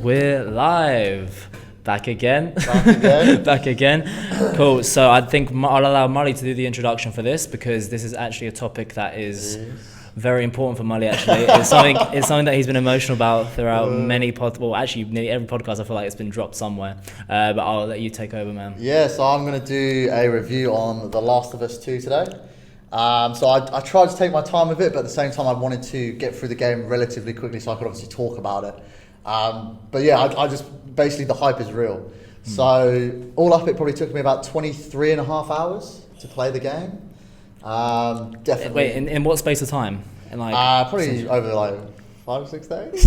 We're live. Back again. Back again. Cool. So I think I'll allow Mulley to do the introduction for this because this is actually a topic that is very important for Mulley. Actually, it's something that he's been emotional about throughout nearly every podcast. I feel like it's been dropped somewhere. But I'll let you take over, man. Yeah. So I'm going to do a review on The Last of Us 2 today. So I tried to take my time with it, but at the same time I wanted to get through the game relatively quickly so I could obviously talk about it. But yeah, I just basically the hype is real. So all up, it probably took me about 23 and a half hours to play the game. Definitely. Wait, in what space of time? In probably over like 5 or 6 days.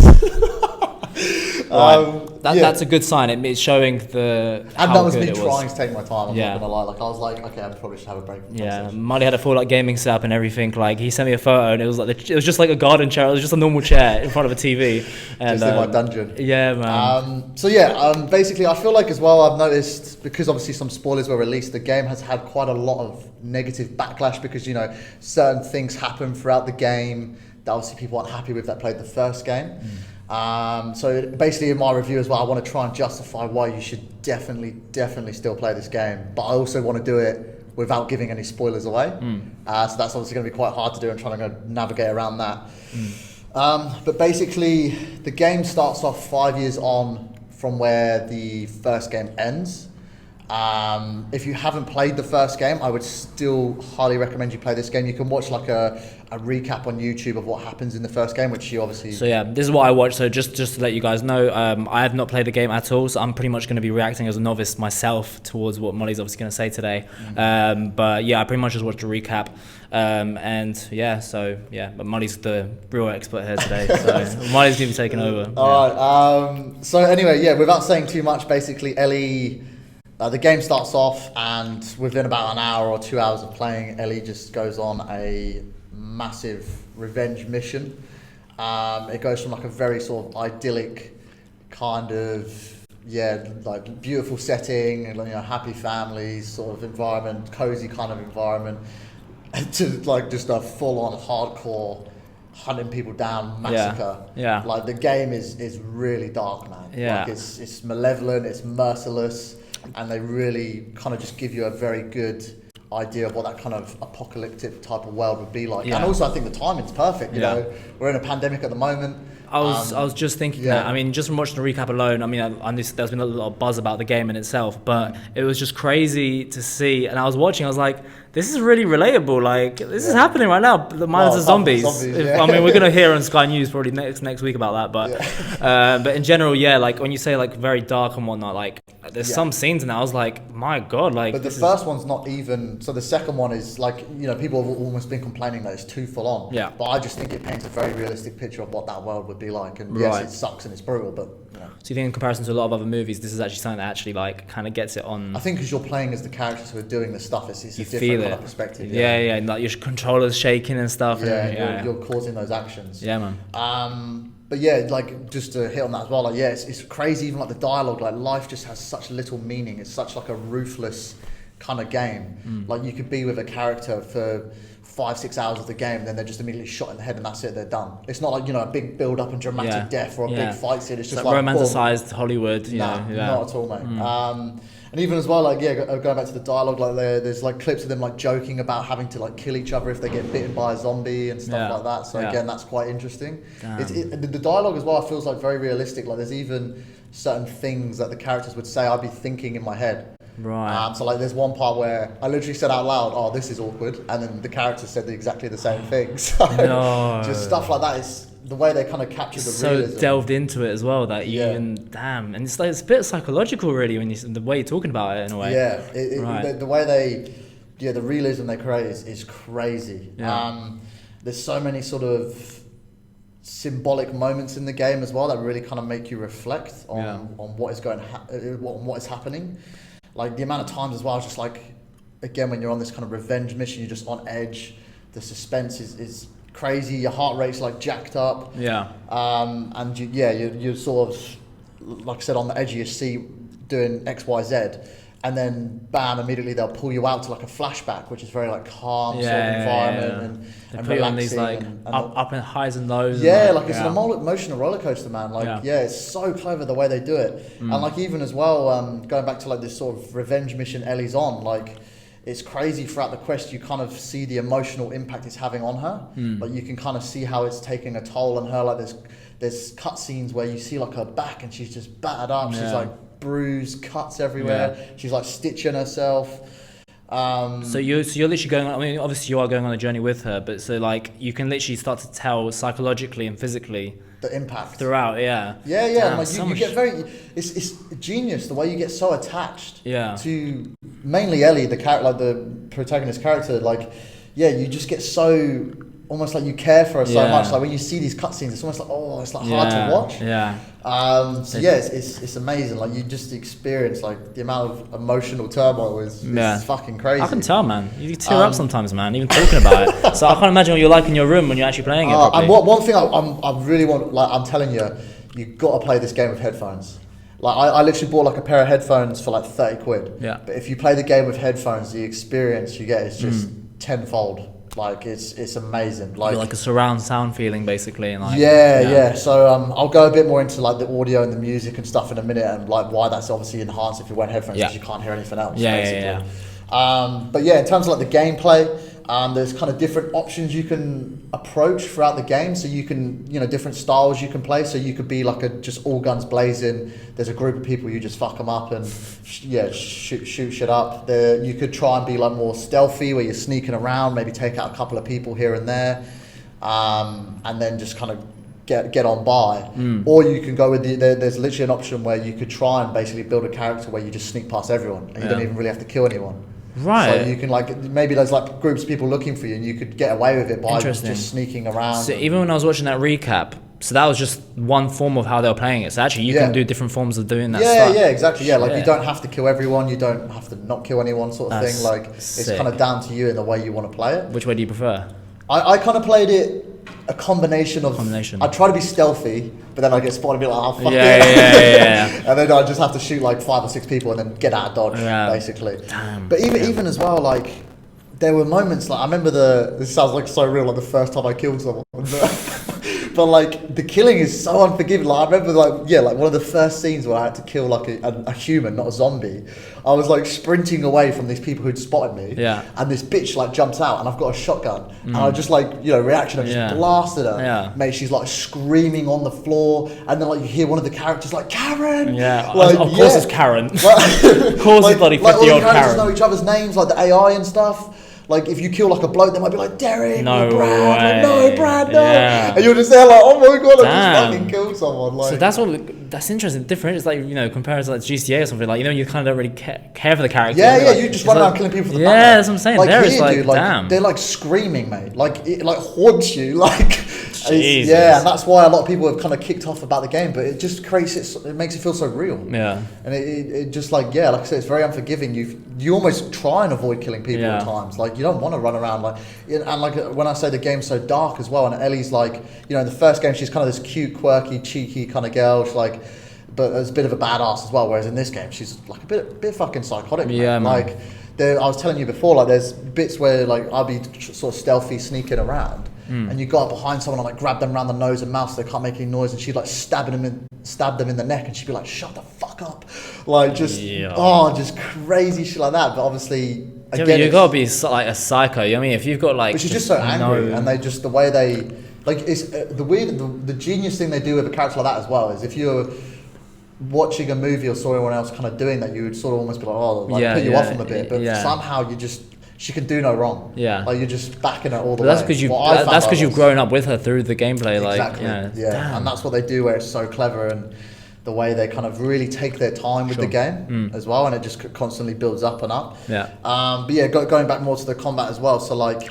Right. That's a good sign. It's showing and that was me trying to take my time. I'm not gonna lie. Like I was like, okay, I probably should have a break. From Mulley had a full gaming setup and everything. Like he sent me a photo, and it was like it was just like a garden chair. It was just a normal chair in front of a TV. And, just in my dungeon. Yeah, man. Basically, I feel like as well. I've noticed because obviously some spoilers were released. The game has had quite a lot of negative backlash because certain things happen throughout the game that obviously people aren't happy with that played the first game. So basically in my review as well, I want to try and justify why you should definitely still play this game, but I also want to do it without giving any spoilers away. So that's obviously going to be quite hard to do and trying to navigate around that. But basically the game starts off 5 years on from where the first game ends. If you haven't played the first game, I would still highly recommend you play this game. You can watch like a recap on YouTube of what happens in the first game, which you obviously... So yeah, this is what I watched. So just to let you guys know, I have not played the game at all, so I'm pretty much going to be reacting as a novice myself towards what Mulley's obviously going to say today. But yeah, I pretty much just watched a recap. But Mulley's the real expert here today, so Mulley's going to be taking over. Alright, so anyway, yeah, without saying too much, basically Ellie... the game starts off, and within about an hour or 2 hours of playing, Ellie just goes on a massive revenge mission. It goes from like a very sort of idyllic kind of, like beautiful setting, happy families sort of environment, cozy kind of environment, to like just a full-on hardcore hunting people down massacre. Like the game is really dark, man. Like it's malevolent, it's merciless. And they really kind of just give you a very good idea of what that kind of apocalyptic type of world would be like. And also I think the timing's perfect, you know. We're in a pandemic at the moment. I was just thinking that. I mean, just from watching the recap alone, I mean, there's been a lot of buzz about the game in itself, but it was just crazy to see. And I was watching, I was like, this is really relatable. Like, this is happening right now. The minds of zombies. I mean, we're gonna hear on Sky News probably next week about that. But in general, like when you say like very dark and whatnot, like there's some scenes in that I was like, my God, like. But the first one's not even. So the second one is like, people have almost been complaining that it's too full on. Yeah. But I just think it paints a very realistic picture of what that world would be like. And yes, it sucks and it's brutal, but. So you think in comparison to a lot of other movies, this is actually something that actually like kind of gets it on? I think because you're playing as the characters who are doing the stuff, it's a different kind of perspective. Yeah, like your controller's shaking and stuff. You're causing those actions. Yeah, man. But yeah, like just to hit on that as well, like it's crazy. Even like the dialogue, like life just has such little meaning. It's such like a ruthless kind of game. Like you could be with a character for 5-6 hours of the game, and then they're just immediately shot in the head, and that's it. They're done. It's not like a big build up and dramatic death or a big fight scene. It's just like romanticized Hollywood. Not at all, mate. And even as well, like going back to the dialogue, like there's like clips of them like joking about having to like kill each other if they get bitten by a zombie and stuff like that. So again, that's quite interesting. The dialogue as well feels like very realistic. Like there's even certain things that the characters would say I'd be thinking in my head. Right. So like there's one part where I literally said out loud, "Oh, this is awkward," and then the character said exactly the same thing. So just stuff like that is the way they kind of capture the realism. So delved into it as well that you even and it's like it's a bit psychological really when the way you're talking about it in a way. The way the realism they create is crazy. There's so many sort of symbolic moments in the game as well that really kind of make you reflect on what is what is happening. Like the amount of times as well, just like again when you're on this kind of revenge mission, you're just on edge. The suspense is crazy. Your heart rate's like jacked up. And you're sort of like I said on the edge of your seat doing X, Y, Z. and then bam, immediately they'll pull you out to like a flashback, which is very like calm sort of environment and put you on these relaxing like and up and highs and lows. yeah, and like it's an emotional roller coaster, man. Like it's so clever the way they do it, and like even as well, going back to like this sort of revenge mission Ellie's on, like it's crazy throughout the quest. You kind of see the emotional impact it's having on her. Like you can kind of see how it's taking a toll on her. Like there's cutscenes where you see like her back and she's just battered up. She's like bruised, cuts everywhere. She's like stitching herself. So you're literally going on, I mean, obviously you are going on a journey with her, but so like you can literally start to tell psychologically and physically the impact throughout. Yeah. Damn, like you get very, it's genius the way you get so attached to mainly Ellie, the character, like the protagonist character. Like, you just get so almost like you care for her so much. Like when you see these cutscenes, it's almost like, oh, it's like hard to watch. It's amazing. Like you just experience like the amount of emotional turmoil is fucking crazy. I can tell, man. You tear up sometimes, man, even talking about it. So I can't imagine what you're like in your room when you're actually playing it properly. And one thing I really want, like I'm telling you, you've got to play this game with headphones. Like I literally bought like a pair of headphones for like 30 quid. Yeah. But if you play the game with headphones, the experience you get is just tenfold. Like it's amazing. Like a surround sound feeling, basically. And like, So I'll go a bit more into like the audio and the music and stuff in a minute, and like why that's obviously enhanced if you're wearing headphones because you can't hear anything else. But in terms of like the gameplay, there's kind of different options you can approach throughout the game. So you can, different styles you can play. So you could be like just all guns blazing. There's a group of people, you just fuck them up and shoot shit up. You could try and be like more stealthy, where you're sneaking around, maybe take out a couple of people here and there, and then just kind of get on by. Or you can go with there's literally an option where you could try and basically build a character where you just sneak past everyone and you don't even really have to kill anyone. Right. So you can like, maybe there's like groups of people looking for you and you could get away with it by just sneaking around. So even when I was watching that recap, so that was just one form of how they were playing it. So actually you can do different forms of doing that stuff. Yeah, exactly. Yeah, like you don't have to kill everyone, you don't have to not kill anyone sort of thing. Like it's kind of down to you in the way you want to play it. Which way do you prefer? I kind of played it a combination. I try to be stealthy, but then I get spotted and be like, oh fuck it. And then I just have to shoot like 5 or 6 people and then get out of dodge, basically. Damn. But even as well, like there were moments like I remember this sounds like so real, like the first time I killed someone. But like the killing is so unforgiving. Like I remember like one of the first scenes where I had to kill like a human, not a zombie. I was like sprinting away from these people who'd spotted me. Yeah. And this bitch like jumps out and I've got a shotgun. And I just like, reaction, I just blasted her. Yeah. Mate, she's like screaming on the floor. And then like you hear one of the characters like, Karen! Yeah, like, of course it's Karen. Of course it's bloody 50-year-old Karen. Like all the characters know each other's names, like the AI and stuff. Like if you kill like a bloke, they might be like Derek or Brad. Like, no, Brad, no. Yeah. And you're just there like, oh my god, I just fucking killed someone. Like, so that's interesting. Different. It's like compared to like GTA or something. Like you kind of don't really care for the character. Yeah, you just run around killing people for the money. Yeah, that's what I'm saying. Like there here, like, dude, like damn. they're like screaming, mate. Like it like haunts you. Like Jesus. And that's why a lot of people have kind of kicked off about the game. But it just creates it makes it feel so real. Yeah. And it just like like I said, it's very unforgiving. You almost try and avoid killing people at times. Like you don't want to run around like, and like when I say the game's so dark as well, and Ellie's like, in the first game she's kind of this cute, quirky, cheeky kind of girl. She's like, but as a bit of a badass as well. Whereas in this game she's like a bit fucking psychotic. Yeah, man. Like I was telling you before, like there's bits where like I'll be sort of stealthy sneaking around, and you go up behind someone and like grab them around the nose and mouth so they can't make any noise, and she'd like stab them in the neck, and she'd be like, shut the fuck up, like just just crazy shit like that. But obviously again, you gotta be like a psycho. I mean, if you've got like, but she's just so angry, and they just the way they like it's the genius thing they do with a character like that as well is if you're watching a movie or saw anyone else kind of doing that, you would sort of almost be like, put you off them a bit, but somehow she can do no wrong. Yeah, like you're just backing her all the way. That's because you've grown up with her through the gameplay. Exactly. Like, and that's what they do, where it's so clever, and the way they kind of really take their time with the game as well, and it just constantly builds up and up. Yeah. But going back more to the combat as well. So like,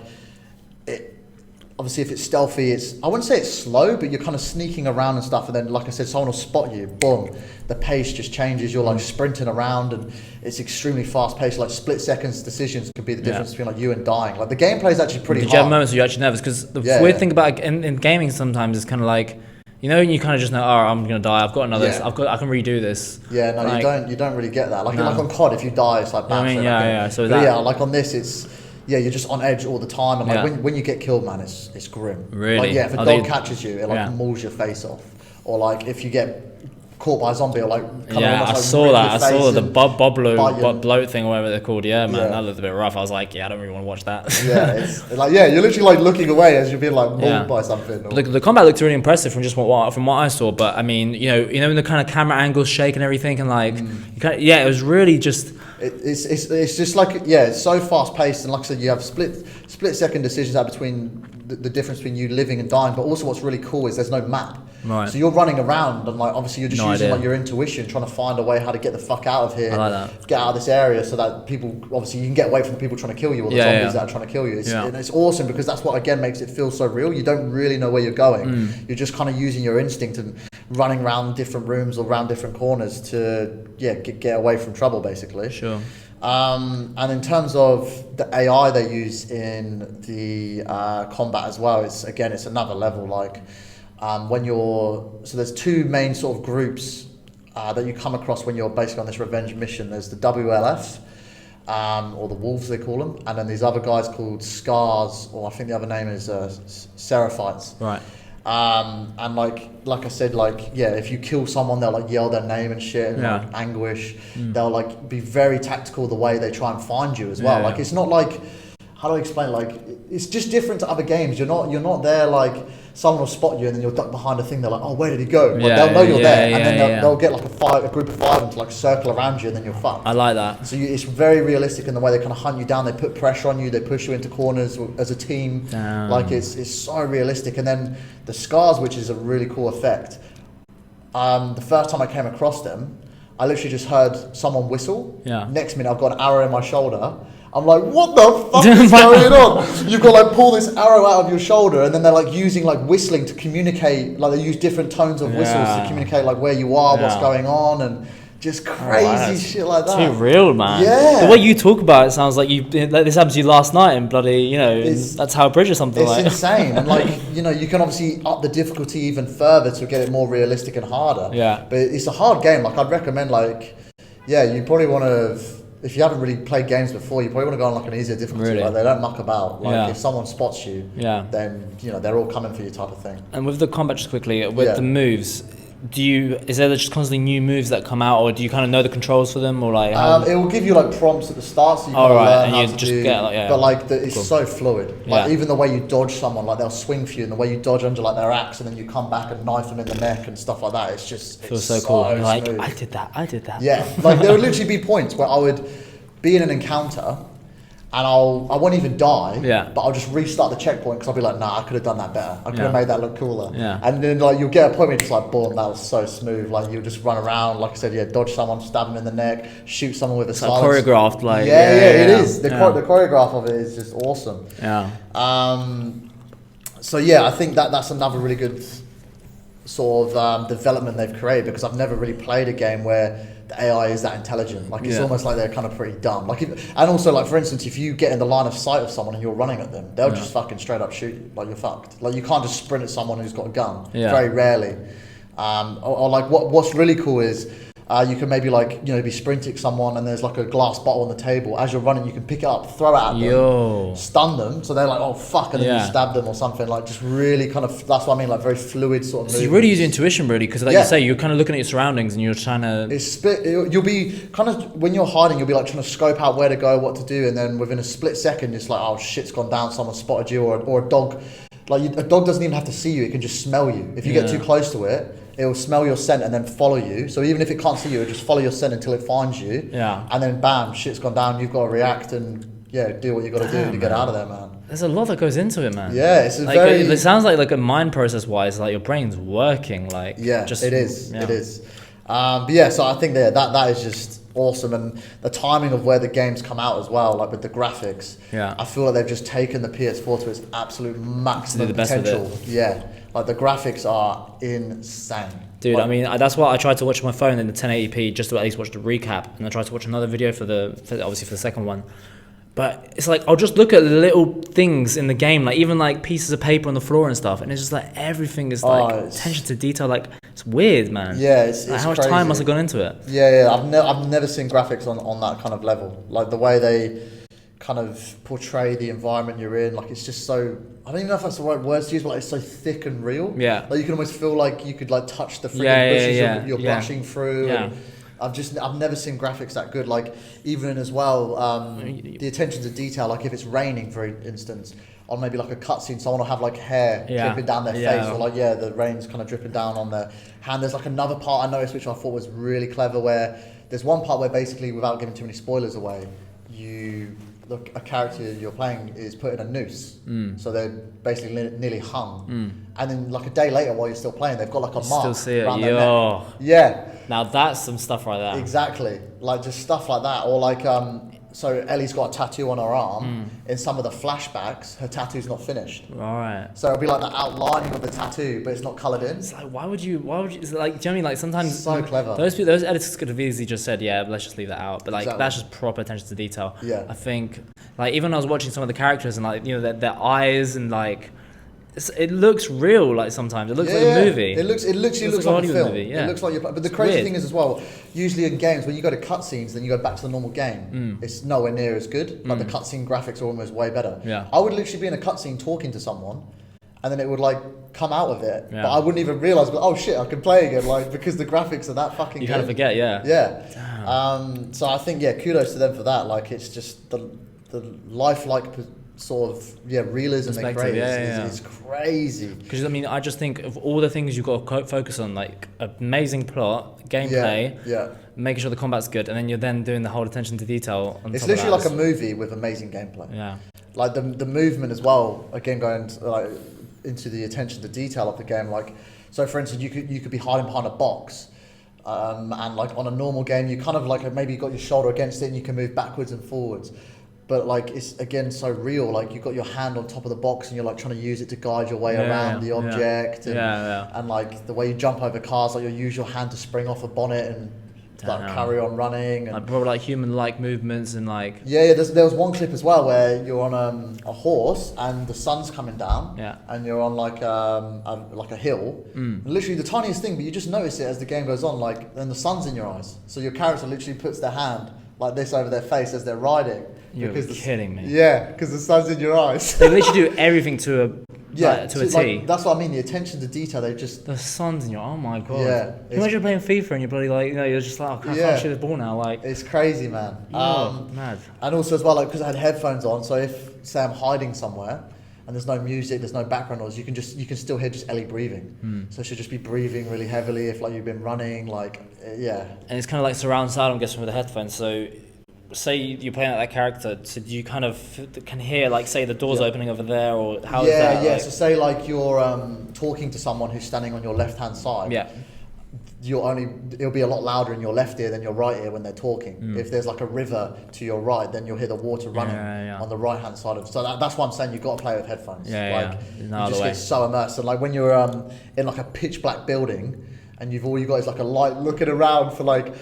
obviously if it's stealthy, I wouldn't say it's slow, but you're kind of sneaking around and stuff, and then like I said, someone will spot you, boom, the pace just changes, you're like sprinting around, and it's extremely fast paced, like split seconds decisions could be the difference between like you and dying. Like the gameplay is actually pretty hard. Did you have moments where you're actually nervous? Because the weird thing about in gaming sometimes is kind of like, You know, you kind of just know, oh, I'm gonna die. I've got another. Yeah. I can redo this. Yeah, no, Like, you don't really get that. Like No. on COD, if you die, it's like bad. I mean, yeah. So But that, yeah, like on this, it's you're just on edge all the time, and like Yeah. when you get killed, man, it's grim. Really? Like, yeah, if a Oh, dog they- catches you, it like Yeah. mauls your face off, or like if you get caught by a zombie, or like kind yeah, of almost, I like, saw rip that. your I saw face the and boblo bite your- bloat thing or whatever they're called. Yeah, man, Yeah. that looked a bit rough. I was like, yeah, I don't really want to watch that. Yeah, it's like you're literally like looking away as you're being like mauled Yeah. by something. Or, The combat looked really impressive from just what I saw. But I mean, you know, when the kind of camera angles shake and everything, and like, it was really just. It's just like it's so fast paced, and like I said, you have split second decisions out between the difference between you living and dying. But also, what's really cool is there's no map. Right. So you're running around, and like obviously you're just No using idea. like your intuition, trying to find a way how to get the fuck out of here. I like that. Get out of this area, so that people obviously you can get away from the people trying to kill you, or the Yeah, zombies yeah. that are trying to kill you. Yeah. And it's awesome because that's what again makes it feel so real. You don't really know where you're going. You're just kind of using your instinct and running around different rooms or around different corners to get away from trouble, basically. Sure. And in terms of the AI they use in the combat as well, it's another level. Like so there's two main sort of groups that you come across when you're basically on this revenge mission. There's the WLF, or the Wolves they call them, and then these other guys called Scars, or I think the other name is Seraphites. Right. And like I said, if you kill someone, they'll like yell their name and shit and like anguish. They'll like be very tactical the way they try and find you as well. Yeah. Like it's not like, how do I explain? Like it's just different to other games. You're not there like someone will spot you and then you'll duck behind a thing. They're like, oh, where did he go? Like, they'll know you're there, and then they'll get like a group of five and to like circle around you, and then you're fucked. I like that. So it's very realistic in the way they kind of hunt you down. They put pressure on you. They push you into corners as a team. Damn. Like it's so realistic. And then the Scars, which is a really cool effect. The first time I came across them, I literally just heard someone whistle. Yeah. Next minute, I've got an arrow in my shoulder. I'm like, what the fuck is going on? You've got to like pull this arrow out of your shoulder, and then they're like using like whistling to communicate. Like they use different tones of whistles to communicate like where you are, what's going on, and just crazy shit like that. Too real, man. Yeah. The way you talk about it sounds like this happened to you last night, and bloody, that's how a bridge or something It's like. insane, and like you can obviously up the difficulty even further to get it more realistic and harder. Yeah. But it's a hard game. Like I'd recommend you probably want to. If you haven't really played games before, you probably want to go on like an easier difficulty. Really? Like they don't muck about. Like Yeah. if someone spots you, Yeah. then they're all coming for you type of thing. And with the combat, just quickly, with Yeah. the moves, is there just constantly new moves that come out, or do you kind of know the controls for them, or like? It will give you like prompts at the start, so you Oh, can right, learn and how you to just do. get, like, but like it's so fluid. Like Yeah. even the way you dodge someone, like they'll swing for you, and the way you dodge under like their axe, and then you come back and knife them in the neck and stuff like that. It's just feels so cool. You're like, smooth. I did that. Yeah, like there would literally be points where I would be in an encounter and I won't even die, but I'll just restart the checkpoint because I'll be like, nah, I could have done that better. I could have made that look cooler. Yeah. And then like you'll get a point where you're just like, boom, that was so smooth. Like you'll just run around, like I said, dodge someone, stab them in the neck, shoot someone with a silence. Choreographed, like it is. The choreograph of it is just awesome. Yeah. So yeah, I think that's another really good sort of development they've created, because I've never really played a game where the AI is that intelligent. Like it's almost like they're kind of pretty dumb. Like and also like for instance, if you get in the line of sight of someone and you're running at them, they'll just fucking straight up shoot you. Like you're fucked. Like you can't just sprint at someone who's got a gun. Very rarely. Or like what's really cool is you can maybe be sprinting someone and there's like a glass bottle on the table. As you're running, you can pick it up, throw it at them, stun them, so they're like, oh fuck, and then you stab them or something. Like just really kind of, that's what I mean, like very fluid sort of. So you really use intuition, really, because like you say, you're kind of looking at your surroundings and you're trying to. You'll be kind of, when you're hiding, you'll be like trying to scope out where to go, what to do, and then within a split second, it's like, oh shit's gone down, someone spotted you, or a dog. Like a dog doesn't even have to see you; it can just smell you. If you get too close to it, it will smell your scent and then follow you. So even if it can't see you, it'll just follow your scent until it finds you. Yeah. And then bam, shit's gone down. You've got to react and do what you got to do to get out of there, man. There's a lot that goes into it, man. Yeah, it's it sounds like a mind process wise, like your brain's working. Like it is. It is. So I think that is just awesome, and the timing of where the games come out as well, like with the graphics. Yeah. I feel like they've just taken the PS4 to its absolute maximum potential. Yeah. Like the graphics are insane. Dude, I mean, that's why I tried to watch my phone in the 1080p just to at least watch the recap, and I tried to watch another video for the second one. But it's like I'll just look at little things in the game, like even like pieces of paper on the floor and stuff, and it's just like everything is like attention to detail. Like it's weird, man. Yeah, it's like, how much crazy. time must have gone into it? Yeah. I've never seen graphics on that kind of level. Like the way they kind of portray the environment you're in. Like it's just so. I don't even know if that's the right words to use, but like it's so thick and real. Yeah. Like you can almost feel like you could like touch the freaking bushes you're brushing through. Yeah. And I've never seen graphics that good. Like even as well, the attention to detail. Like if it's raining, for instance, on maybe like a cutscene, someone will have like hair dripping down their face, or like the rain's kind of dripping down on their hand. There's like another part I noticed which I thought was really clever, where there's one part where basically, without giving too many spoilers away, a character you're playing is put in a noose, so they're basically nearly hung, and then like a day later while you're still playing, they've got like a mark around their neck. Yeah. Now that's some stuff right there. Exactly, like just stuff like that, or like so Ellie's got a tattoo on her arm. In some of the flashbacks, her tattoo's not finished. Right. So it'll be like the outlining of the tattoo, but it's not coloured in. It's like why would you? It's like, do you know what I mean? Like sometimes so clever. Those editors could have easily just said, yeah, let's just leave that out. But like that's just proper attention to detail. Yeah. I think like even when I was watching some of the characters and like their eyes and like. It looks real, like sometimes it looks like a movie. It looks like a film. Movie, yeah. It looks like but the crazy thing is as well. Usually in games, when you go to cutscenes, then you go back to the normal game. It's nowhere near as good. Like the cutscene graphics are almost way better. Yeah. I would literally be in a cutscene talking to someone, and then it would like come out of it, but I wouldn't even realize. But oh shit, I can play again, like because the graphics are that fucking. You good. kind of forget, yeah. Yeah. So I think kudos to them for that. Like it's just the lifelike sort of realism they create is crazy. Because I mean, I just think of all the things you've got to focus on, like amazing plot, gameplay, making sure the combat's good, and then you're then doing the whole attention to detail. It's literally like a movie with amazing gameplay. Yeah, like the movement as well. Again, going like into the attention to detail of the game. Like, so for instance, you could be hiding behind a box. And like on a normal game, you kind of like maybe you got your shoulder against it and you can move backwards and forwards. But like it's again so real. Like you've got your hand on top of the box and you're like trying to use it to guide your way around the object. And like the way you jump over cars, like you use your hand to spring off a bonnet and like carry on running. And like probably like human-like movements and like. There was one clip as well where you're on a horse and the sun's coming down. And you're on like a hill. Literally the tiniest thing, but you just notice it as the game goes on. Like then the sun's in your eyes, so your character literally puts their hand like this over their face as they're riding. You're kidding me. Yeah, because the sun's in your eyes. They literally do everything to a T. Like, that's what I mean. The attention to detail. They just the sun's in your. Oh my god. Yeah. Can you imagine playing FIFA and you're probably like, you're just like, I can't shoot the ball now. Like it's crazy, man. Mad. And also as well, like because I had headphones on, so if say I'm hiding somewhere and there's no music, there's no background noise, you can still hear just Ellie breathing. So she'll just be breathing really heavily if like you've been running, like And it's kind of like surround sound, I'm guessing, with the headphones. So. Say you're playing out that character, so do you kind of can hear, like, say the door's opening over there, or how is that? Like? So say like you're talking to someone who's standing on your left hand side. It'll be a lot louder in your left ear than your right ear when they're talking. If there's like a river to your right, then you'll hear the water running on the right hand side of. So that's why I'm saying you've got to play with headphones. You just get so immersed. And like when you're in like a pitch black building, and all you've got is like a light looking around for like.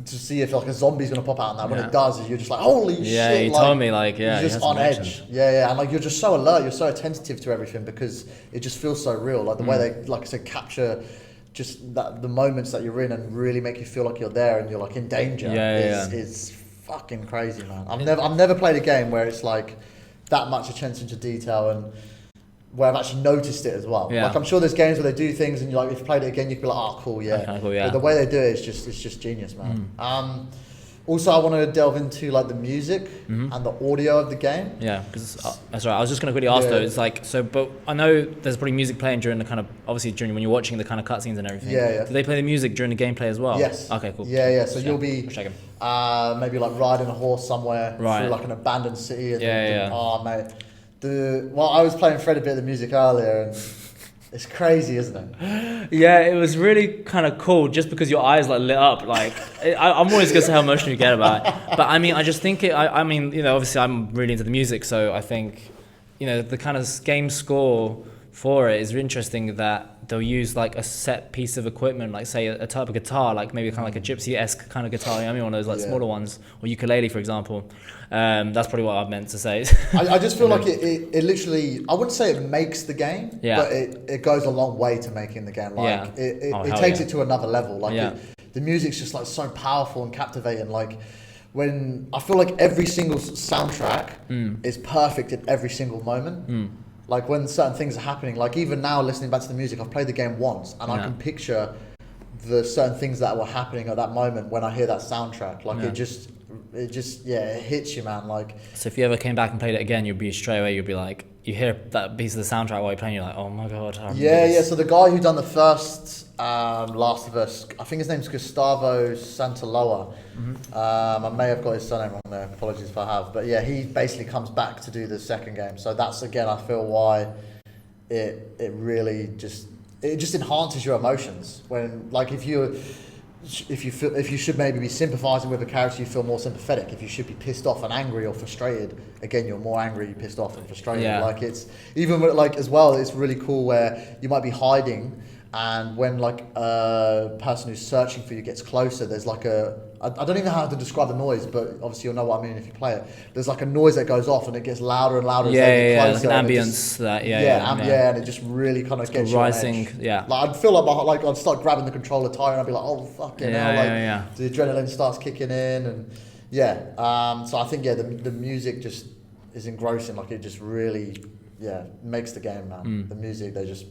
To see if like a zombie's gonna pop out, and that when it does, you're just like, holy shit! Yeah, you told me like, you're just on edge. And like you're just so alert, you're so attentive to everything because it just feels so real. Like the way they, like I said, capture just the moments that you're in and really make you feel like you're there and you're like in danger. Is fucking crazy, man. I've never played a game where it's like that much attention to detail and where I've actually noticed it as well. Like I'm sure there's games where they do things and you like if you played it again, you'd be like, oh cool, But the way they do it is just genius, man. Also, I want to delve into like the music and the audio of the game. Yeah, because that's right. I was just going to quickly ask though. It's like but I know there's probably music playing during the kind of obviously during when you're watching the kind of cutscenes and everything. Do they play the music during the gameplay as well? Yes. Okay, cool. So you'll be maybe like riding a horse somewhere through like an abandoned city. And oh mate. I was playing Fred a bit of the music earlier, and it's crazy, isn't it? Yeah, it was really kind of cool, just because your eyes like lit up. Like, I'm always gonna say how emotional you get about it, but I mean, I just think it. I mean, obviously, I'm really into the music, so I think, the kind of game score for it is interesting that they'll use like a set piece of equipment, like say a type of guitar, like maybe kind of like a gypsy-esque kind of guitar, you know what I mean, one of those like smaller ones, or ukulele, for example. That's probably what I meant to say. I just feel like it literally, I wouldn't say it makes the game, but it goes a long way to making the game. Like it takes it to another level. Like the music's just like so powerful and captivating. Like when I feel like every single soundtrack is perfect at every single moment. Like when certain things are happening, like even now listening back to the music, I've played the game once and I can picture the certain things that were happening at that moment when I hear that soundtrack. Like it just it hits you, man. Like, so if you ever came back and played it again, you'd be straight away, you'd be like, you hear that piece of the soundtrack while you're playing, you're like, oh my god. So the guy who done the first Last of Us, I think his name's Gustavo Santaloa. I may have got his surname wrong there, apologies if I have, but yeah, he basically comes back to do the second game. So that's, again, I feel why it really just enhances your emotions. When, like, if you should maybe be sympathizing with a character, you feel more sympathetic. If you should be pissed off and angry or frustrated, again, you're more angry, pissed off and frustrated. Like, it's even with, like, as well, it's really cool where you might be hiding, and when like a person who's searching for you gets closer, there's like I don't even know how to describe the noise, but obviously you'll know what I mean if you play it. There's like a noise that goes off and it gets louder and louder as they get closer. Like an ambience and it just really kind of gets rising. You on edge. Like I'd feel like I'd start grabbing the controller tight and I'd be like, oh fucking hell, the adrenaline starts kicking in and so I think the music just is engrossing. Like it just really makes the game, man. The music, they're just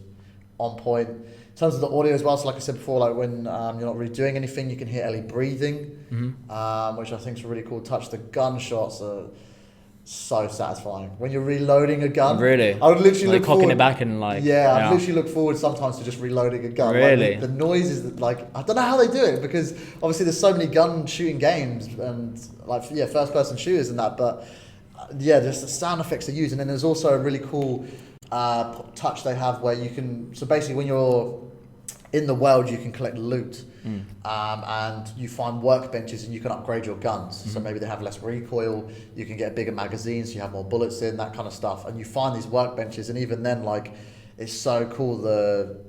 on point. In terms of the audio as well, so like I said before, like when you're not really doing anything, you can hear Ellie breathing, which I think is a really cool touch. The gunshots are so satisfying. When you're reloading a gun, really, I would literally like look cocking forward, it back and like I'd literally look forward sometimes to just reloading a gun. Really, like the noises that, like, I don't know how they do it, because obviously there's so many gun shooting games and like first person shooters and that, but just the sound effects they use. And then there's also a really cool touch they have where you can, so basically when you're in the world you can collect loot, and you find workbenches and you can upgrade your guns. So maybe they have less recoil, you can get a bigger magazine so you have more bullets in, that kind of stuff. And you find these workbenches, and even then, like, it's so cool the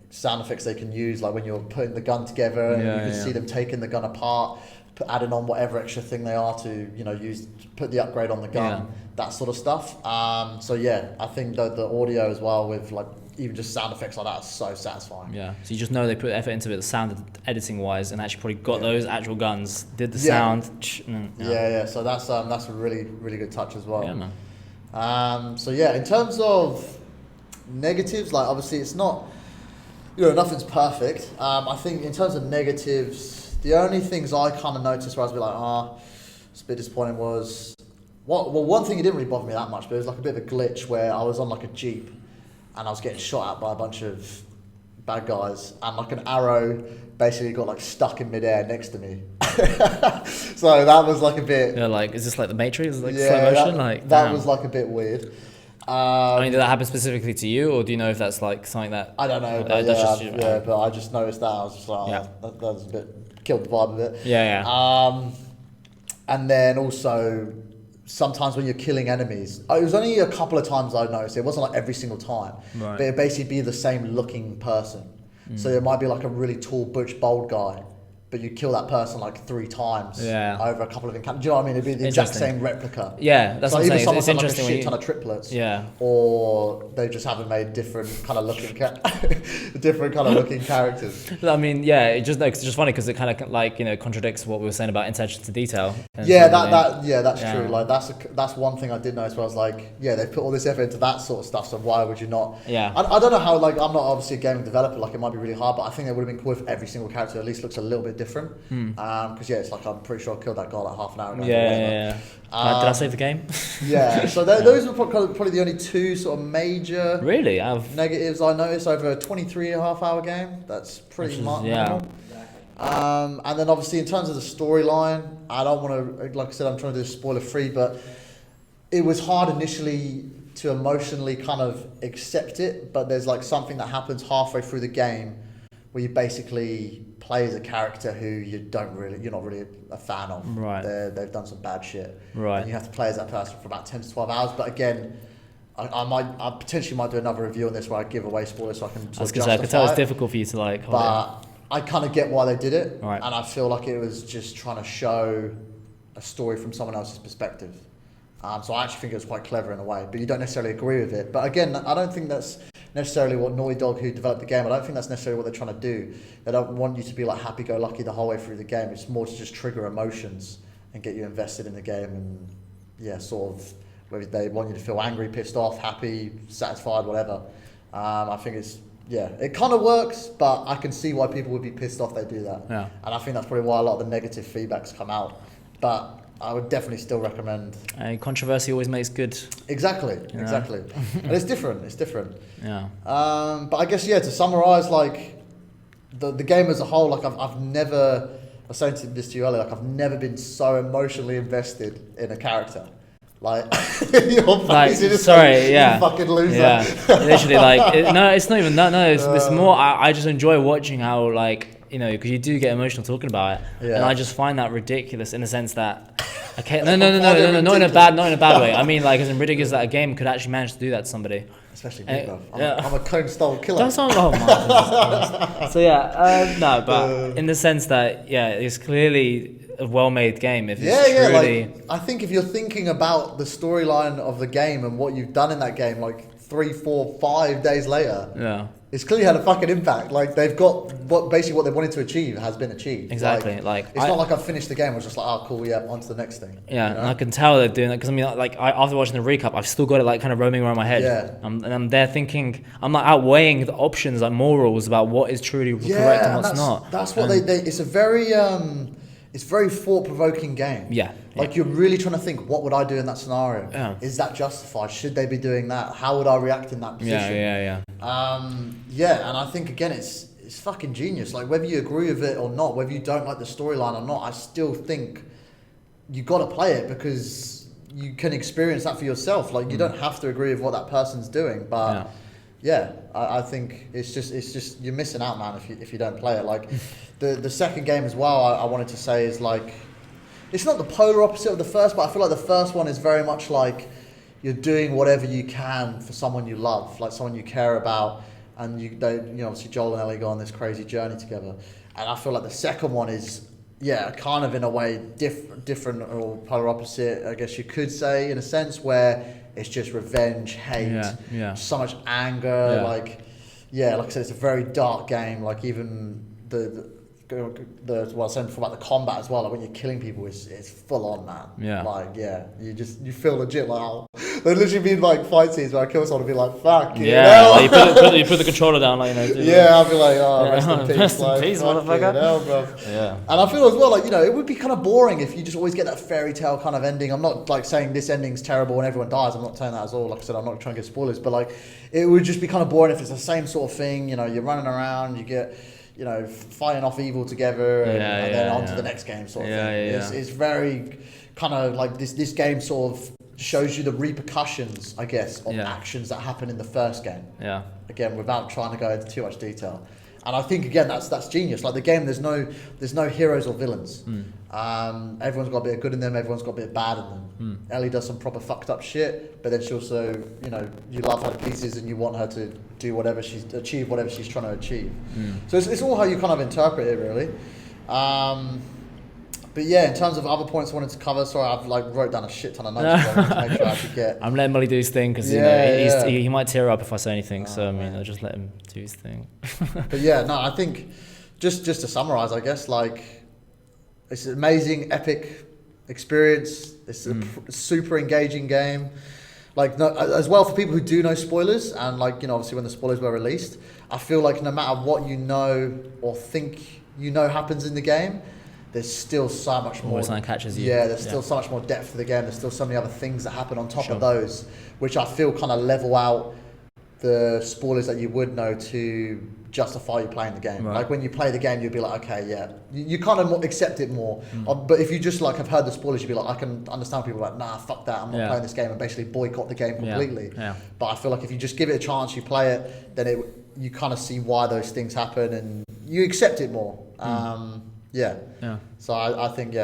sound effects they can use, like when you're putting the gun together and you can see them taking the gun apart, adding on whatever extra thing they are to, use to put the upgrade on the gun, that sort of stuff. I think the audio as well, with like even just sound effects like that, is so satisfying. So you just know they put effort into it, the sound editing wise, and actually probably got those actual guns, did the sound. So that's a really, really good touch as well. In terms of negatives, like obviously it's not, nothing's perfect. I think in terms of negatives, the only things I kind of noticed where I was a bit like, it's a bit disappointing was, one thing, it didn't really bother me that much, but it was like a bit of a glitch where I was on like a Jeep and I was getting shot at by a bunch of bad guys, and like an arrow basically got like stuck in midair next to me. So that was like a bit... like, is this like the Matrix? Like slow motion? That was like a bit weird. Did that happen specifically to you, or do you know if that's like something that... I don't know, but but I just noticed that. I was just like, that was a bit... killed the vibe of it. And then also, sometimes when you're killing enemies, it was only a couple of times I noticed. It wasn't like every single time, but it'd basically be the same looking person. So it might be like a really tall, butch, bold guy, but you kill that person like 3 times over a couple of encounters. Do you know what I mean? It'd be the exact same replica. That's so what I'm saying. It's Like interesting. a shit ton of triplets. Or they just haven't made different kind of looking characters. I mean, it's just funny because it kind of like contradicts what we were saying about attention to detail. That's true. Like that's one thing I did notice where I was like, they put all this effort into that sort of stuff. So why would you not? I don't know how. Like, I'm not obviously a gaming developer. Like, it might be really hard, but I think it would have been cool if every single character at least looks a little bit different. Because it's like, I'm pretty sure I killed that guy like half an hour ago. Did I save the game? So those were probably the only 2 sort of major negatives I noticed over a 23.5-hour game. That's pretty minimal. And then obviously in terms of the storyline, I don't want to, like I said, I'm trying to do spoiler free, but it was hard initially to emotionally kind of accept it, but there's like something that happens halfway through the game where you basically play as a character who you're not really a fan of. They've done some bad shit. And you have to play as that person for about 10 to 12 hours. But again, I potentially might do another review on this where I give away spoilers so I can I was going to say, I could tell it's difficult for you to like hold but I kind of get why they did it. Right. And I feel like it was just trying to show a story from someone else's perspective. So I actually think it was quite clever in a way, but you don't necessarily agree with it. But again, I don't think that's necessarily what Naughty Dog, who developed the game, I don't think that's necessarily what they're trying to do. They don't want you to be like happy-go-lucky the whole way through the game. It's more to just trigger emotions and get you invested in the game, and yeah, sort of whether they want you to feel angry, pissed off, happy, satisfied, whatever. I think it kind of works, but I can see why people would be pissed off they do that. Yeah. And I think that's probably why a lot of the negative feedbacks come out. But I would definitely still recommend. Controversy always makes good. Exactly. And it's different. Yeah. But I guess, to summarise, like, the game as a whole, like, I've never, I was saying this to you earlier, like, I've never been so emotionally invested in a character. Like, your face is just like, you fucking loser. Yeah, literally, like, it's not even that. No, it's more. I just enjoy watching how, like, because you do get emotional talking about it, and I just find that ridiculous in the sense that, okay, no, not in a bad way. I mean, like, as in ridiculous that a game could actually manage to do that to somebody. Especially me, bro. I'm a cone-style killer. That's not. Oh my. So no, but in the sense that it's clearly a well-made game. If it's truly... Like, I think if you're thinking about the storyline of the game and what you've done in that game, like 3, 4, 5 days later, it's clearly had a fucking impact. Like, they've got what they wanted to achieve has been achieved. Exactly. Like it's not like I've finished the game. I was just like, oh, cool, on to the next thing. Yeah, and I can tell they're doing that because I mean, like, after watching the recap, I've still got it like kind of roaming around my head. Yeah. And I'm there thinking, I'm like outweighing the options, like morals about what is truly correct and what's not. That's what they. It's a very it's very thought-provoking game. Yeah. Like, you're really trying to think, what would I do in that scenario? Yeah. Is that justified? Should they be doing that? How would I react in that position? Yeah. And I think, again, it's fucking genius. Like, whether you agree with it or not, whether you don't like the storyline or not, I still think you got to play it because you can experience that for yourself. Like, you don't have to agree with what that person's doing, but I think it's just you're missing out, man, if you don't play it. Like, the second game as well, I wanted to say is like, it's not the polar opposite of the first, but I feel like the first one is very much like you're doing whatever you can for someone you love, like someone you care about, and obviously Joel and Ellie go on this crazy journey together. And I feel like the second one is kind of in a way different or polar opposite, I guess you could say, in a sense, where it's just revenge, hate, so much anger, like I said, it's a very dark game. Like, even the what I was saying before about the combat as well, like when you're killing people, it's full on, man. Yeah. Like, you feel legit like, oh, there'd literally be like fight scenes where I kill someone and be like, fuck, like you put the controller down, like, I'll be like, oh, rest in peace, rest in peace, motherfucker. Bro. Yeah. And I feel as well, like, it would be kind of boring if you just always get that fairy tale kind of ending. I'm not like saying this ending's terrible and everyone dies. I'm not saying that at all. Like I said, I'm not trying to get spoilers, but like, it would just be kind of boring if it's the same sort of thing. You're running around, you get, fighting off evil together and then on to the next game sort of thing. It's very kind of like this game sort of shows you the repercussions, I guess, of actions that happen in the first game. Yeah. Again, without trying to go into too much detail. And I think, again, that's genius. Like, the game, there's no heroes or villains. Everyone's got a bit of good in them, everyone's got a bit of bad in them. Ellie does some proper fucked up shit, but then she also, you love her to pieces and you want her to do achieve whatever she's trying to achieve. So it's all how you kind of interpret it, really. But in terms of other points I wanted to cover, sorry, I've wrote down a shit ton of notes to make sure I could get. I'm letting Mulley do his thing because he might tear up if I say anything. So I mean, I'll just let him do his thing. But I think just to summarize, I guess, like, it's an amazing, epic experience. It's a super engaging game. Like, as well, for people who do know spoilers, and like, obviously when the spoilers were released, I feel like no matter what you know or think happens in the game, there's still so much more. Always catches you. Yeah, there's still so much more depth to the game. There's still so many other things that happen on top of those, which I feel kind of level out the spoilers that you would know to justify you playing the game. Right. Like, when you play the game, you'll be like, okay, you kind of accept it more. But if you just like have heard the spoilers, you'll be like, I can understand people like, nah, fuck that, I'm not playing this game, and basically boycott the game completely. But I feel like if you just give it a chance, you play it, then you kind of see why those things happen and you accept it more. So I think,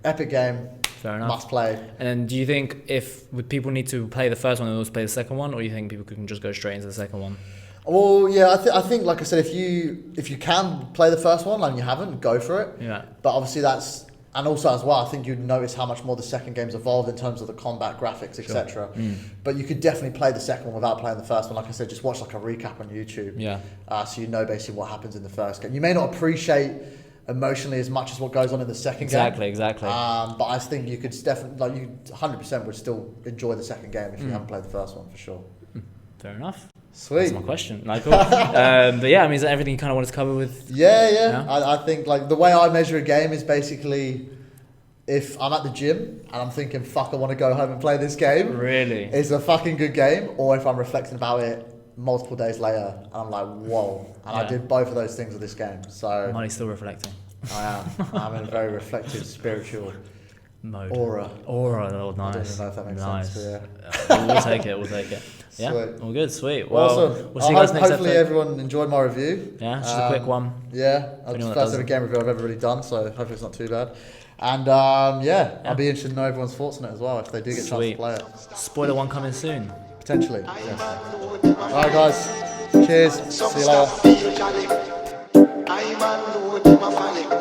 epic game, Fair enough. Must play. And then do you think would people need to play the first one and also play the second one, or do you think people can just go straight into the second one? Well, yeah, I think like I said, if you can play the first one and you haven't, go for it. Yeah. But obviously and also as well, I think you'd notice how much more the second game's evolved in terms of the combat, graphics, etc. But you could definitely play the second one without playing the first one. Like I said, just watch like a recap on YouTube. Yeah. So you know basically what happens in the first game. You may not appreciate emotionally as much as what goes on in the second game. Exactly. But I think you could definitely, like, you 100% would still enjoy the second game if you haven't played the first one, for sure. Fair enough. Sweet. That's my question. Like, cool. But yeah, I mean, is that everything you kind of wanted to cover with? Yeah. I think like the way I measure a game is basically if I'm at the gym and I'm thinking, fuck, I want to go home and play this game. Really? It's a fucking good game. Or if I'm reflecting about it multiple days later and I'm like, whoa. And I did both of those things with this game. So Money's still reflecting. I am. I'm in a very reflective, spiritual mode. Aura. Oh, nice. I don't even know if that makes Nice. sense. But yeah. We'll take it. We'll take it. Yeah. Sweet. All good. Sweet. Well, Awesome. we'll see you guys next hopefully episode. everyone enjoyed my review. Yeah, just a quick one. Yeah, it's anyone the that first ever doesn't. game review I've ever really done, so hopefully it's not too bad. And I'll be interested to know everyone's thoughts on it as well if they do get a chance to Sweet. play it. Spoiler one coming soon. Potentially. Yeah. Alright guys, cheers. See you later. I'm